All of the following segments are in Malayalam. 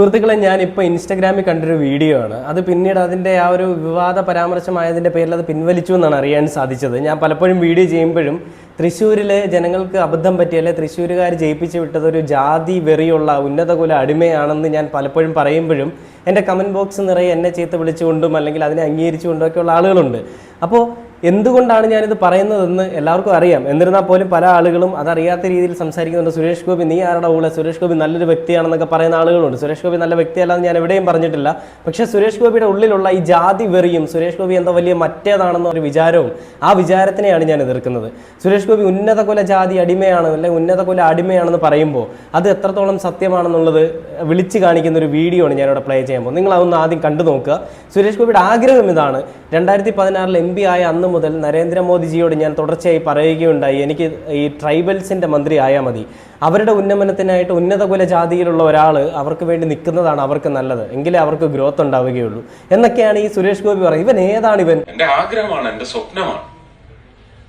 സുഹൃത്തുക്കളെ, ഞാനിപ്പോൾ ഇൻസ്റ്റഗ്രാമിൽ കണ്ടൊരു വീഡിയോ ആണ്. അത് പിന്നീട് അതിൻ്റെ ആ ഒരു വിവാദ പരാമർശമായതിൻ്റെ പേരിൽ അത് പിൻവലിച്ചു എന്നാണ് അറിയാൻ സാധിച്ചത്. ഞാൻ പലപ്പോഴും വീഡിയോ ചെയ്യുമ്പോഴും തൃശ്ശൂരിലെ ജനങ്ങൾക്ക് അബദ്ധം പറ്റിയല്ലേ, തൃശ്ശൂരുകാർ ജയിപ്പിച്ച് വിട്ടത് ഒരു ജാതി വെറിയുള്ള ഉന്നതകുല അടിമയാണെന്ന് ഞാൻ പലപ്പോഴും പറയുമ്പോഴും എൻ്റെ കമൻറ്റ് ബോക്സ് നിറയെ എന്നെ ചീത്ത വിളിച്ചുകൊണ്ടും അല്ലെങ്കിൽ അതിനെ അംഗീകരിച്ചുകൊണ്ടും ഒക്കെയുള്ള ആളുകളുണ്ട്. അപ്പോൾ എന്തുകൊണ്ടാണ് ഞാനിത് പറയുന്നതെന്ന് എല്ലാവർക്കും അറിയാം. എന്നിരുന്നാൽ പോലും പല ആളുകളും അതറിയാത്ത രീതിയിൽ സംസാരിക്കുന്നുണ്ട്. സുരേഷ് ഗോപി നീ ആരുടെ ഊളെ, സുരേഷ് ഗോപി നല്ലൊരു വ്യക്തിയാണെന്നൊക്കെ പറയുന്ന ആളുകളുണ്ട്. സുരേഷ് ഗോപി നല്ല വ്യക്തിയല്ലാന്ന് ഞാൻ എവിടെയും പറഞ്ഞിട്ടില്ല. പക്ഷേ സുരേഷ് ഗോപിയുടെ ഉള്ളിലുള്ള ഈ ജാതി വെറിയും സുരേഷ് ഗോപി എന്തോ വലിയ മറ്റേതാണെന്ന ഒരു വിചാരവും ആ വിചാരത്തിനെയാണ് ഞാൻ എതിർക്കുന്നത്. സുരേഷ് ഗോപി ഉന്നത കുല ജാതി അടിമയാണ് അല്ലെങ്കിൽ ഉന്നത കുല അടിമയാണെന്ന് പറയുമ്പോൾ അത് എത്രത്തോളം സത്യമാണെന്നുള്ളത് വിളിച്ചു കാണിക്കുന്ന ഒരു വീഡിയോ ആണ് ഞാനിവിടെ പ്ലേ ചെയ്യുമ്പോൾ. നിങ്ങൾ അതൊന്ന് ആദ്യം കണ്ടു നോക്കുക. സുരേഷ് ഗോപിയുടെ ആഗ്രഹം ഇതാണ്. 2016 MP ആയ അന്ന് മുതൽ നരേന്ദ്രമോദിജിയോട് ഞാൻ തുടർച്ചയായി പറയുകയുണ്ടായി, എനിക്ക് ഈ ട്രൈബൽസിൻ്റെ മന്ത്രി ആയാൽ മതി. അവരുടെ ഉന്നമനത്തിനായിട്ട് ഉന്നത കുല ജാതിയിലുള്ള ഒരാൾ അവർക്ക് വേണ്ടി നിൽക്കുന്നതാണ് അവർക്ക് നല്ലത്, എങ്കിലേ അവർക്ക് ഗ്രോത്ത് ഉണ്ടാവുകയുള്ളൂ എന്നൊക്കെയാണ് ഈ സുരേഷ് ഗോപി പറയുന്നത്. ഇവൻ ഏതാണ് ഇവൻ? എന്റെ ആഗ്രഹമാണ്, എന്റെ സ്വപ്നമാണ്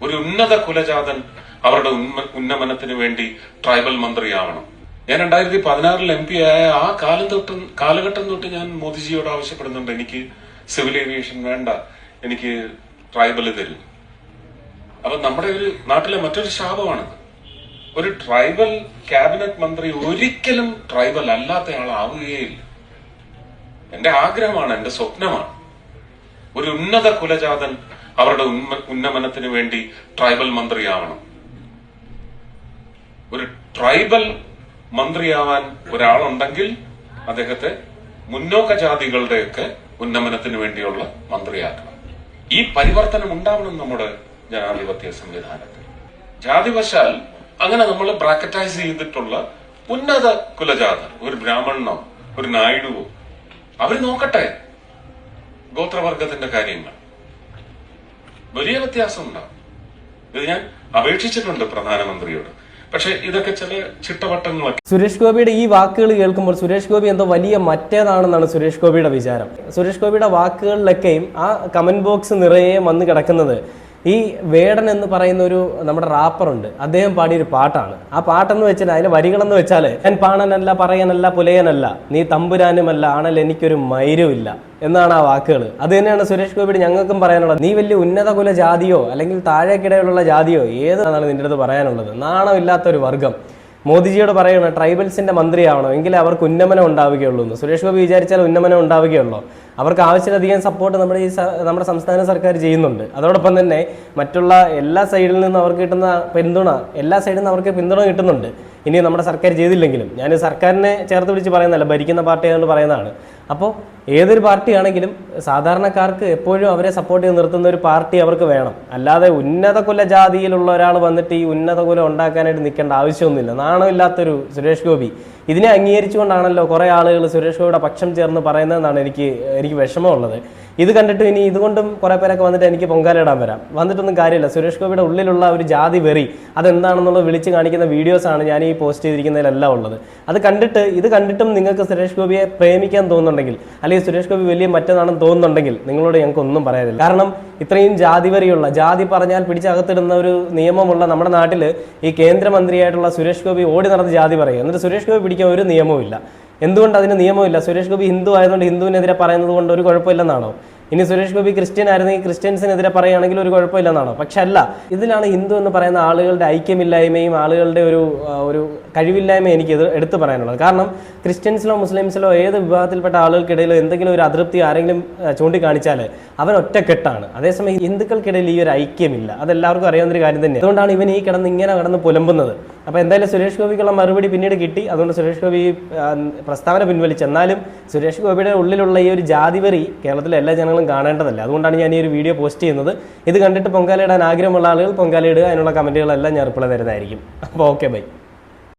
ഒരു ഉന്നത കുലജാതൻ അവരുടെ ഉന്നമനത്തിന് വേണ്ടി ട്രൈബൽ മന്ത്രിയാവണം. ഞാൻ 2016 MP ആയ ആ കാലഘട്ടം തൊട്ട് ഞാൻ മോദിജിയോട് ആവശ്യപ്പെടുന്നുണ്ട്, എനിക്ക് സിവിൽ ഏവിയേഷൻ വേണ്ട, എനിക്ക് ട്രൈബല് തരൂ. അപ്പൊ നമ്മുടെ ഒരു നാട്ടിലെ മറ്റൊരു ശാപമാണിത്. ഒരു ട്രൈബൽ ക്യാബിനറ്റ് മന്ത്രി ഒരിക്കലും ട്രൈബൽ അല്ലാത്തയാളാവുകയില്ല. എന്റെ ആഗ്രഹമാണ്, എന്റെ സ്വപ്നമാണ് ഒരു ഉന്നത കുലജാതൻ അവരുടെ ഉന്നമനത്തിന് വേണ്ടി ട്രൈബൽ മന്ത്രിയാവണം. ഒരു ട്രൈബൽ മന്ത്രിയാവാൻ ഒരാളുണ്ടെങ്കിൽ അദ്ദേഹത്തെ മുന്നോക്ക ജാതികളുടെയൊക്കെ ഉന്നമനത്തിന് വേണ്ടിയുള്ള മന്ത്രിയാക്കണം. ഈ പരിവർത്തനം ഉണ്ടാവണം നമ്മുടെ ജനാധിപത്യ സംവിധാനത്തിൽ. ജാതിവശാൽ അങ്ങനെ നമ്മൾ ബ്രാക്കറ്റൈസ് ചെയ്തിട്ടുള്ള ഉന്നത കുലജാതർ, ഒരു ബ്രാഹ്മണനോ ഒരു നായിഡുവോ, അവർ നോക്കട്ടെ ഗോത്രവർഗത്തിന്റെ കാര്യങ്ങൾ. വലിയ വ്യത്യാസം ഉണ്ടാവും. ഇത് ഞാൻ അപേക്ഷിച്ചിട്ടുണ്ട് പ്രധാനമന്ത്രിയോട്. പക്ഷെ ഇതൊക്കെ ചില ചിട്ടവട്ടങ്ങളൊക്കെ. സുരേഷ് ഗോപിയുടെ ഈ വാക്കുകൾ കേൾക്കുമ്പോൾ സുരേഷ് ഗോപി എന്തോ വലിയ മറ്റേതാണെന്നാണ് സുരേഷ് ഗോപിയുടെ വിചാരം. സുരേഷ് ഗോപിയുടെ വാക്കുകളിലൊക്കെയും ആ കമന്റ് ബോക്സ് നിറയെ വന്ന് കിടക്കുന്നത് ഈ വേടൻ എന്ന് പറയുന്ന ഒരു നമ്മുടെ റാപ്പറുണ്ട്, അദ്ദേഹം പാടിയൊരു പാട്ടാണ്. ആ പാട്ടെന്ന് വെച്ചാൽ അതിലെ വരികളെന്ന് വെച്ചാൽ, ഞാൻ പാണനല്ല പറയനല്ല പുലയനല്ല, നീ തമ്പുരാനുമല്ല, ആണൽ എനിക്കൊരു മൈരുമില്ല എന്നാണ് ആ വാക്കുകൾ. അത് തന്നെയാണ് സുരേഷ് ഗോപിയുടെ ഞങ്ങൾക്കും പറയാനുള്ളത്. നീ വലിയ ഉന്നത കുല ജാതിയോ അല്ലെങ്കിൽ താഴേക്കിടയിലുള്ള ജാതിയോ ഏതാണ് നിന്റെ അടുത്ത് പറയാനുള്ളത്? നാണമില്ലാത്തൊരു വർഗം. മോദിജിയോട് പറയണം ട്രൈബൽസിന്റെ മന്ത്രിയാവണോ, എങ്കിലേ അവർക്ക് ഉന്നമനം ഉണ്ടാവുകയുള്ളൂ എന്ന്. സുരേഷ് ഗോപി വിചാരിച്ചാൽ ഉന്നമനം ഉണ്ടാവുകയുള്ളൂ. അവർക്ക് ആവശ്യത്തിലധികം സപ്പോർട്ട് നമ്മുടെ സംസ്ഥാന സർക്കാർ ചെയ്യുന്നുണ്ട്. അതോടൊപ്പം തന്നെ മറ്റുള്ള എല്ലാ സൈഡിൽ നിന്നും അവർക്ക് കിട്ടുന്ന പിന്തുണ, എല്ലാ സൈഡിൽ നിന്ന് അവർക്ക് പിന്തുണ കിട്ടുന്നുണ്ട്. ഇനി നമ്മുടെ സർക്കാർ ചെയ്തില്ലെങ്കിലും, ഞാൻ സർക്കാരിനെ ചേർത്ത് പിടിച്ച് പറയുന്നതല്ല, ഭരിക്കുന്ന പാർട്ടി ആയതുകൊണ്ട് പറയുന്നതാണ്. അപ്പോൾ ഏതൊരു പാർട്ടിയാണെങ്കിലും സാധാരണക്കാർക്ക് എപ്പോഴും അവരെ സപ്പോർട്ട് ചെയ്ത് നിർത്തുന്ന ഒരു പാർട്ടി അവർക്ക് വേണം. അല്ലാതെ ഉന്നത കുല ജാതിയിലുള്ള ഒരാൾ വന്നിട്ട് ഈ ഉന്നത കുലം ഉണ്ടാക്കാനായിട്ട് നിൽക്കേണ്ട ആവശ്യമൊന്നുമില്ല. നാണമില്ലാത്തൊരു സുരേഷ് ഗോപി. ഇതിനെ അംഗീകരിച്ചുകൊണ്ടാണല്ലോ കുറേ ആളുകൾ സുരേഷ് ഗോപിയുടെ പക്ഷം ചേർന്ന് പറയുന്നതെന്നാണ് എനിക്ക് വിഷമമുള്ളത്. ഇത് കണ്ടിട്ട് ഇനി ഇതുകൊണ്ടും കുറേ പേരൊക്കെ വന്നിട്ട് എനിക്ക് പൊങ്കാലിടാൻ വരാം. വന്നിട്ടൊന്നും കാര്യമില്ല. സുരേഷ് ഗോപിയുടെ ഉള്ളിലുള്ള ഒരു ജാതി വെറി അതെന്താണെന്നുള്ളത് വിളിച്ച് കാണിക്കുന്ന വീഡിയോസാണ് ഞാൻ ഈ പോസ്റ്റ് ചെയ്തിരിക്കുന്നതിലെല്ലാം ഉള്ളത്. ഇത് കണ്ടിട്ടും നിങ്ങൾക്ക് സുരേഷ് ഗോപിയെ പ്രേമിക്കാൻ തോന്നുന്നുണ്ടെങ്കിൽ, അല്ലെങ്കിൽ സുരേഷ് ഗോപി വലിയ മറ്റേതാണെന്ന് തോന്നുന്നുണ്ടെങ്കിൽ നിങ്ങളോട് ഞങ്ങൾക്ക് ഒന്നും പറയാനില്ല. കാരണം ഇത്രയും ജാതി വെറിയുള്ള, ജാതി പറഞ്ഞാൽ പിടിച്ചകത്തിടുന്ന ഒരു നിയമമുള്ള നമ്മുടെ നാട്ടിൽ ഈ കേന്ദ്രമന്ത്രിയായിട്ടുള്ള സുരേഷ് ഗോപി ഓടി നടന്ന് ജാതി പറയുക, എന്നിട്ട് സുരേഷ് ഗോപി പിടിക്കാൻ ഒരു നിയമവും ഇല്ല. എന്തുകൊണ്ട് അതിന് നിയമമില്ല? സുരേഷ് ഗോപി ഹിന്ദു ആയതുകൊണ്ട് ഹിന്ദുവിനെതിരെ പറയുന്നത് കൊണ്ട് ഒരു കുഴപ്പമില്ലെന്നാണോ? ഇനി സുരേഷ് ഗോപി ക്രിസ്ത്യൻ ആയിരുന്നെങ്കിൽ ക്രിസ്ത്യൻസിനെതിരെ പറയുകയാണെങ്കിൽ ഒരു കുഴപ്പമില്ലെന്നാണോ? പക്ഷെ അല്ല. ഇതിലാണ് ഹിന്ദു എന്ന് പറയുന്ന ആളുകളുടെ ഐക്യമില്ലായ്മയും ആളുകളുടെ ഒരു കഴിവില്ലായ്മയും എനിക്ക് എടുത്തു പറയാനുള്ളത്. കാരണം ക്രിസ്ത്യൻസിലോ മുസ്ലിംസിലോ ഏത് വിഭാഗത്തിൽപ്പെട്ട ആളുകൾക്കിടയിലോ എന്തെങ്കിലും ഒരു അതൃപ്തി ആരെങ്കിലും ചൂണ്ടിക്കാണിച്ചാൽ അവൻ ഒറ്റക്കെട്ടാണ്. അതേസമയം ഹിന്ദുക്കൾക്കിടയിൽ ഈ ഒരു ഐക്യമില്ല. അതെല്ലാവർക്കും അറിയാവുന്നൊരു കാര്യം തന്നെ. അതുകൊണ്ടാണ് ഇവൻ ഇങ്ങനെ കിടന്ന് പുലമ്പുന്നത്. അപ്പോൾ എന്തായാലും സുരേഷ് ഗോപിക്കുള്ള മറുപടി പിന്നീട് കിട്ടി. അതുകൊണ്ട് സുരേഷ് ഗോപി പ്രസ്താവന പിൻവലിച്ചു. എന്നാലും സുരേഷ് ഗോപിയുടെ ഉള്ളിലുള്ള ഈ ഒരു ജാതിവെറി കേരളത്തിലെ എല്ലാ ജനങ്ങളും കാണേണ്ടതല്ല. അതുകൊണ്ടാണ് ഞാൻ ഈ ഒരു വീഡിയോ പോസ്റ്റ് ചെയ്യുന്നത്. ഇത് കണ്ടിട്ട് പൊങ്കാലയിടാൻ ആഗ്രഹമുള്ള ആളുകൾ പൊങ്കാലയിടുക. അതിനുള്ള കമൻറ്റുകളെല്ലാം ഞാൻ റിപ്ലൈ തരുന്നതായിരിക്കും. അപ്പോൾ ഓക്കെ, ബൈ.